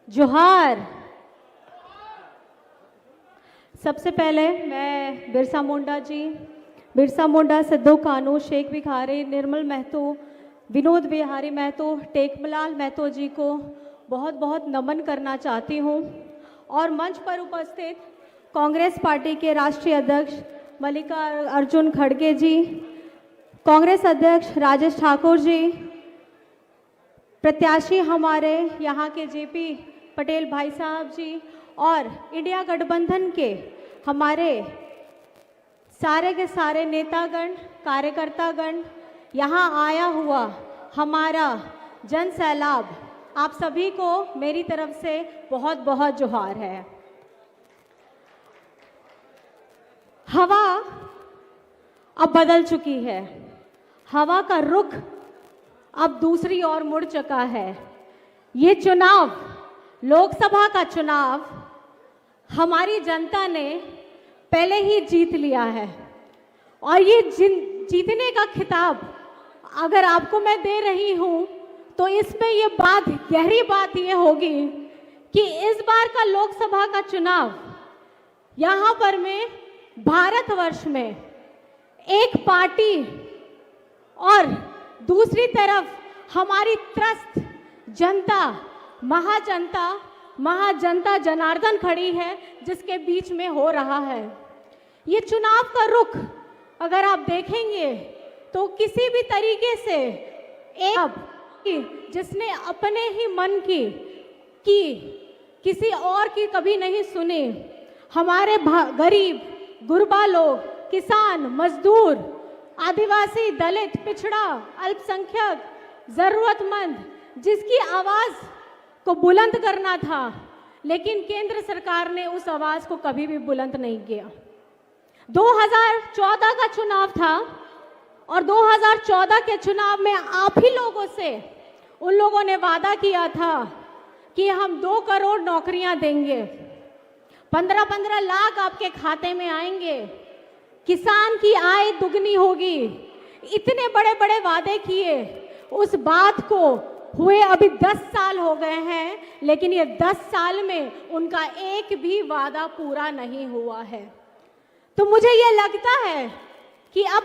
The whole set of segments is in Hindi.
जोहार। सबसे पहले मैं बिरसा मुंडा, सिद्धू कानू, शेख भिखारी, निर्मल महतो, विनोद बिहारी महतो, टेकमलाल महतो जी को बहुत बहुत नमन करना चाहती हूँ और मंच पर उपस्थित कांग्रेस पार्टी के राष्ट्रीय अध्यक्ष मल्लिकार्जुन खड़गे जी, कांग्रेस अध्यक्ष राजेश ठाकुर जी, प्रत्याशी हमारे यहाँ के जेपी पटेल भाई साहब जी और इंडिया गठबंधन के हमारे सारे के सारे नेतागण, कार्यकर्तागण, यहाँ आया हुआ हमारा जन सैलाब, आप सभी को मेरी तरफ से बहुत बहुत जोहार है। हवा अब बदल चुकी है, हवा का रुख अब दूसरी ओर मुड़ चुका है। ये चुनाव, लोकसभा का चुनाव हमारी जनता ने पहले ही जीत लिया है और ये जीतने का खिताब अगर आपको मैं दे रही हूँ तो इसमें ये बात, गहरी बात ये होगी कि इस बार का लोकसभा का चुनाव यहाँ पर में भारतवर्ष में एक पार्टी और दूसरी तरफ हमारी त्रस्त जनता, महाजनता जनार्दन खड़ी है, जिसके बीच में हो रहा है। ये चुनाव का रुख अगर आप देखेंगे तो किसी भी तरीके से एक जिसने अपने ही मन की किसी और की कभी नहीं सुनी, हमारे गरीब गुरबा लोग, किसान, मजदूर, आदिवासी, दलित, पिछड़ा, अल्पसंख्यक, जरूरतमंद, जिसकी आवाज को बुलंद करना था, लेकिन केंद्र सरकार ने उस आवाज को कभी भी बुलंद नहीं किया। 2014 का चुनाव था और 2014 के चुनाव में आप ही लोगों से उन लोगों ने वादा किया था कि हम 2 करोड़ नौकरियां देंगे, 15-15 लाख आपके खाते में आएंगे, किसान की आय दुगनी होगी। इतने बड़े बड़े वादे किए, उस बात को हुए अभी 10 साल हो गए हैं, लेकिन ये 10 साल में उनका एक भी वादा पूरा नहीं हुआ है। तो मुझे ये लगता है कि अब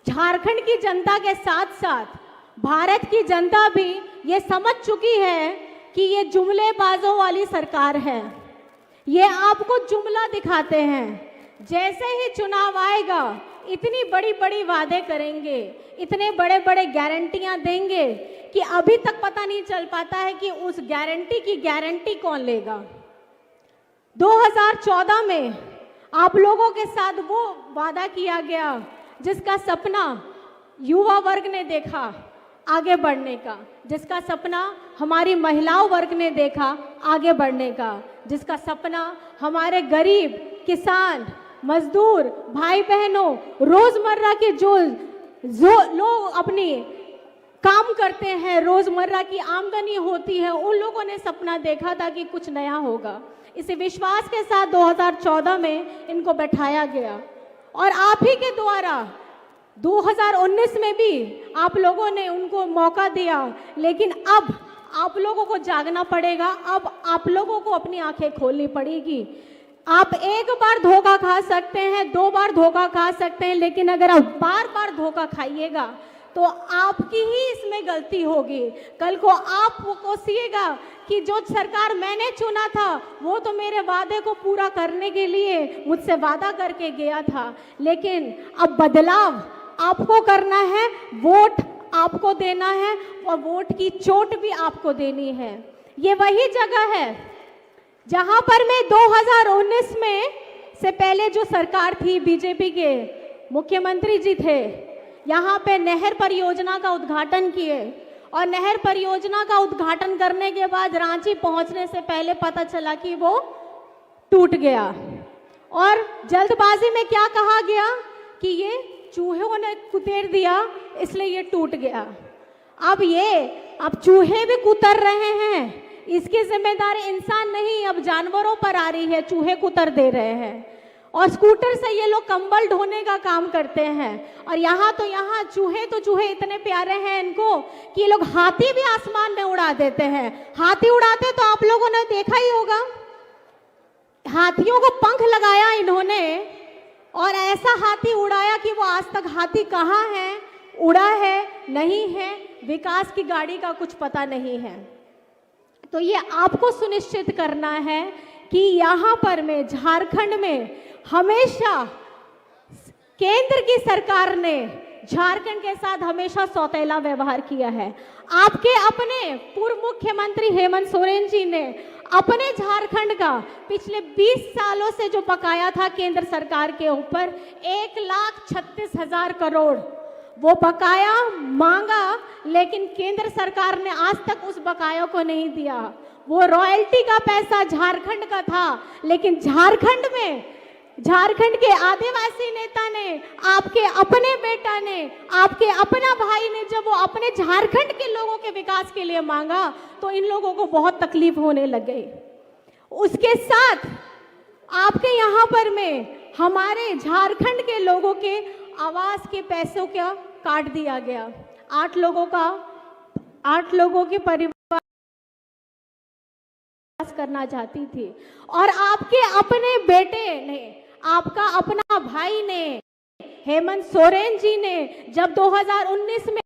झारखंड की जनता के साथ साथ भारत की जनता भी ये समझ चुकी है कि ये जुमलेबाजों वाली सरकार है। ये आपको जुमला दिखाते हैं, जैसे ही चुनाव आएगा इतनी बड़ी बड़ी वादे करेंगे, इतने बड़े बड़े गारंटियां देंगे कि अभी तक पता नहीं चल पाता है कि उस गारंटी की गारंटी कौन लेगा। 2014 में आप लोगों के साथ वो वादा किया गया जिसका सपना युवा वर्ग ने देखा आगे बढ़ने का, जिसका सपना हमारी महिलाओं वर्ग ने देखा आगे बढ़ने का, जिसका सपना हमारे गरीब, किसान, मजदूर, भाई बहनों, रोजमर्रा के जो लोग अपनी काम करते हैं, रोजमर्रा की आमदनी होती है, उन लोगों ने सपना देखा था कि कुछ नया होगा। इसी विश्वास के साथ 2014 में इनको बैठाया गया और आप ही के द्वारा 2019 में भी आप लोगों ने उनको मौका दिया, लेकिन अब आप लोगों को जागना पड़ेगा। अब आप लोगों को अपनी आंखें खोलनी पड़ेगी। आप एक बार धोखा खा सकते हैं, 2 बार धोखा खा सकते हैं, लेकिन अगर आप बार बार धोखा खाइएगा तो आपकी ही इसमें गलती होगी। कल को आप वो कोसिएगा कि जो सरकार मैंने चुना था वो तो मेरे वादे को पूरा करने के लिए मुझसे वादा करके गया था, लेकिन अब बदलाव आपको करना है, वोट आपको देना है और वोट की चोट भी आपको देनी है। ये वही जगह है जहां पर मैं 2019 में से पहले जो सरकार थी, बीजेपी के मुख्यमंत्री जी थे, यहाँ पे नहर परियोजना का उद्घाटन किए और नहर परियोजना का उद्घाटन करने के बाद रांची पहुंचने से पहले पता चला कि वो टूट गया और जल्दबाजी में क्या कहा गया कि ये चूहों ने कुतर दिया इसलिए ये टूट गया। अब चूहे भी कुतर रहे हैं, इसकी जिम्मेदारी इंसान नहीं, अब जानवरों पर आ रही है, चूहे कुतर दे रहे हैं और स्कूटर से ये लोग कंबल ढोने का काम करते हैं। और यहाँ चूहे इतने प्यारे हैं इनको कि ये लोग हाथी भी आसमान में उड़ा देते हैं। हाथी उड़ाते तो आप लोगों ने हाथियों को पंख लगाया इन्होंने और ऐसा हाथी उड़ाया कि वो आज तक हाथी कहाँ है, उड़ा है, नहीं है, विकास की गाड़ी का कुछ पता नहीं है। तो ये आपको सुनिश्चित करना है कि यहाँ पर में झारखंड में हमेशा केंद्र की सरकार ने झारखंड के साथ हमेशा सौतेला व्यवहार किया है। आपके अपने पूर्व मुख्यमंत्री हेमंत सोरेन जी ने अपने झारखंड का पिछले 20 सालों से जो बकाया था केंद्र सरकार के ऊपर 1,36,000 करोड़ वो बकाया मांगा, लेकिन केंद्र सरकार ने आज तक उस बकाया को नहीं दिया। वो रॉयल्टी का पैसा झारखंड का था, लेकिन झारखंड में झारखंड के आदिवासी नेता ने, आपके अपने बेटा ने, आपके अपना भाई ने जब वो अपने झारखंड के लोगों के विकास के लिए मांगा तो इन लोगों को बहुत तकलीफ होने लग गई। उसके साथ आपके यहाँ पर में हमारे झारखंड के लोगों के आवास के पैसों का काट दिया गया। 8 लोगों के परिवार करना चाहती थी और आपके अपने बेटे ने, आपका अपना भाई ने, हेमंत सोरेन जी ने जब 2019 में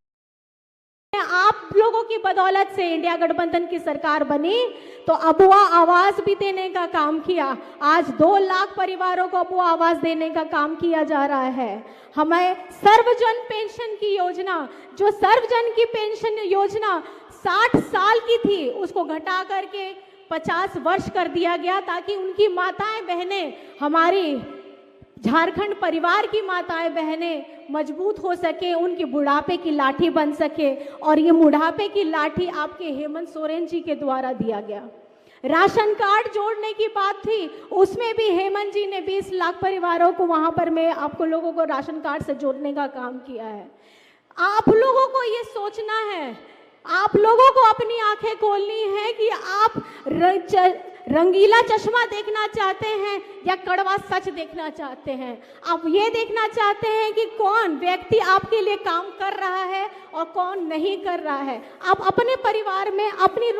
आप लोगों की बदौलत से इंडिया गठबंधन की सरकार बनी तो अबुआ आवास भी देने का काम किया। आज 2 लाख परिवारों को अबुआ आवास देने का काम किया जा रहा है। हमें सर्वजन पेंशन की योजना, जो सर्वजन की पेंशन योजना 60 साल की थी, उसको घटा करके 50 वर्ष कर दिया गया ताकि उनकी माताएं बहनें, हमारी झारखंड परिवार की माताएं बहनें मजबूत हो सके, उनकी बुढ़ापे की लाठी बन सके। और ये बुढ़ापे की लाठी आपके हेमंत सोरेन जी के द्वारा दिया गया। राशन कार्ड जोड़ने की बात थी, उसमें भी हेमंत जी ने 20 लाख परिवारों को वहां पर में आपको लोगों को राशन कार्ड से जोड़ने का काम किया है। आप लोगों को ये सोचना है, आप लोगों को अपनी आंखें खोलनी है कि आप रंगीला चश्मा देखना चाहते हैं या कड़वा सच देखना चाहते हैं। आप ये देखना चाहते हैं कि कौन व्यक्ति आपके लिए काम कर रहा है और कौन नहीं कर रहा है। आप अपने परिवार में अपनी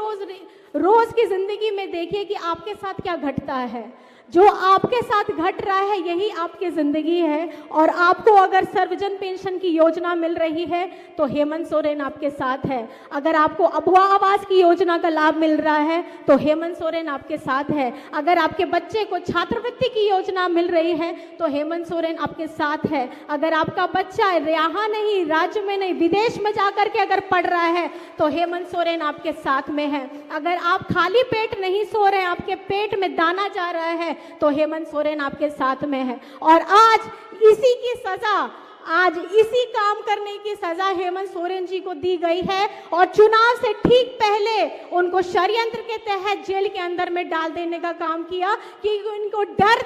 रोज की जिंदगी में देखिए कि आपके साथ क्या घटता है। जो आपके साथ घट रहा है यही आपकी जिंदगी है। और आपको अगर सर्वजन पेंशन की योजना मिल रही है तो हेमंत सोरेन आपके साथ है। अगर आपको अबुआ आवास की योजना का लाभ मिल रहा है तो हेमंत सोरेन आपके साथ है। अगर आपके बच्चे को छात्रवृत्ति की योजना मिल रही है तो हेमंत सोरेन आपके साथ है। अगर आपका बच्चा यहाँ नहीं, राज्य में नहीं, विदेश में जाकर के अगर पढ़ रहा है तो हेमंत सोरेन आपके साथ में है। अगर आप खाली पेट नहीं सो रहे हैं, आपके पेट में दाना जा रहा है तो हेमंत सोरेन आपके साथ में है। और आज इसी की सजा, आज इसी काम करने की सजा हेमंत सोरेन जी को दी गई है। और चुनाव से ठीक पहले उनको षड्यंत्र के तहत जेल के अंदर में डाल देने का काम किया कि इनको डर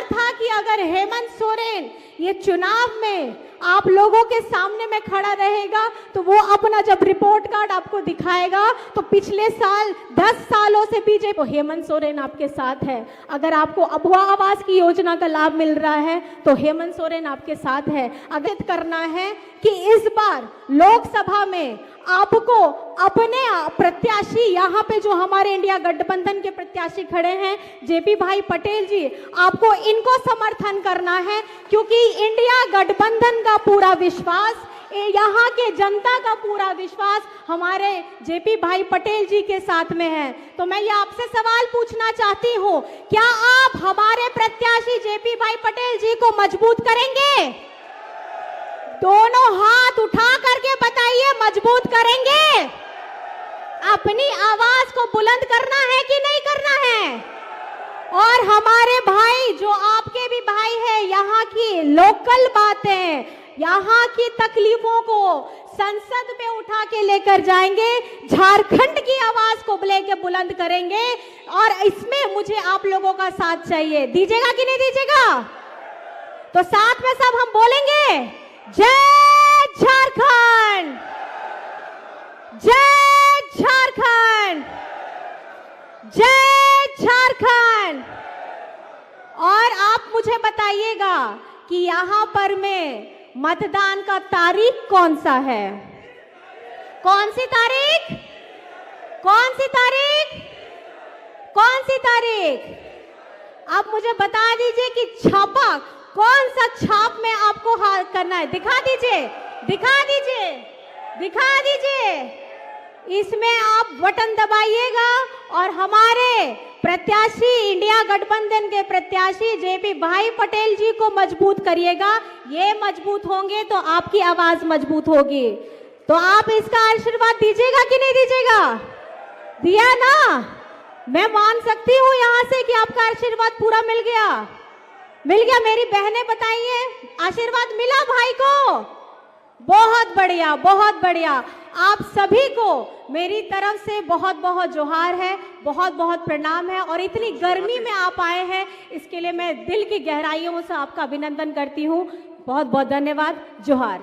था कि अगर हेमंत सोरेन ये चुनाव में आप लोगों के सामने में खड़ा रहेगा तो वो अपना जब रिपोर्ट कार्ड आपको दिखाएगा तो पिछले साल 10 सालों से बीजेपी, तो हेमंत सोरेन आपके साथ है। अगर आपको अबुआ आवास की योजना का लाभ मिल रहा है तो हेमंत सोरेन आपके साथ है। अवगत करना है कि इस बार लोकसभा में आपको अपने प्रत्याशी, यहाँ पे जो हमारे इंडिया गठबंधन के प्रत्याशी खड़े हैं जेपी भाई पटेल जी, आपको इनको समर्थन करना है क्योंकि इंडिया गठबंधन का पूरा विश्वास, यहाँ के जनता का पूरा विश्वास हमारे जेपी भाई पटेल जी के साथ में है। तो मैं ये आपसे सवाल पूछना चाहती हूँ, क्या आप हमारे प्रत्याशी जेपी भाई पटेल जी को मजबूत करेंगे? दोनों हाथ उठा करके बताइए, मजबूत करेंगे? अपनी आवाज को बुलंद करना है कि नहीं करना है? और हमारे भाई जो आपके भी भाई हैं, यहाँ की लोकल बातें, यहाँ की तकलीफों को संसद में उठा के लेकर जाएंगे, झारखंड की आवाज को लेकर बुलंद करेंगे। और इसमें मुझे आप लोगों का साथ चाहिए, दीजिएगा कि नहीं दीजिएगा? तो साथ में सब हम बोलेंगे, जय झारखंड, जय झारखंड, जय झारखंड। और आप मुझे बताइएगा कि यहाँ पर में मतदान का तारीख कौन सा है? कौन सी तारीख? कौन सी तारीख? कौन सी तारीख? आप मुझे बता दीजिए कि छापा कौन सा छाप में आपको करना है, दिखा दीजिए, दिखा दीजिए, दिखा दीजिए। इसमें आप बटन दबाइएगा और हमारे प्रत्याशी, इंडिया गठबंधन के प्रत्याशी जेपी भाई पटेल जी को मजबूत करिएगा। ये मजबूत होंगे तो आपकी आवाज मजबूत होगी। तो आप इसका आशीर्वाद दीजिएगा कि नहीं दीजिएगा? दिया ना? मैं मान सकती हूँ यहाँ से कि आपका आशीर्वाद पूरा मिल गया, मिल गया। मेरी बहनें बताइए, आशीर्वाद मिला भाई को? बहुत बढ़िया, बहुत बढ़िया। आप सभी को मेरी तरफ से बहुत बहुत जोहार है, बहुत बहुत प्रणाम है। और इतनी गर्मी में आप आए हैं, इसके लिए मैं दिल की गहराइयों से आपका अभिनंदन करती हूँ। बहुत बहुत धन्यवाद। जोहार।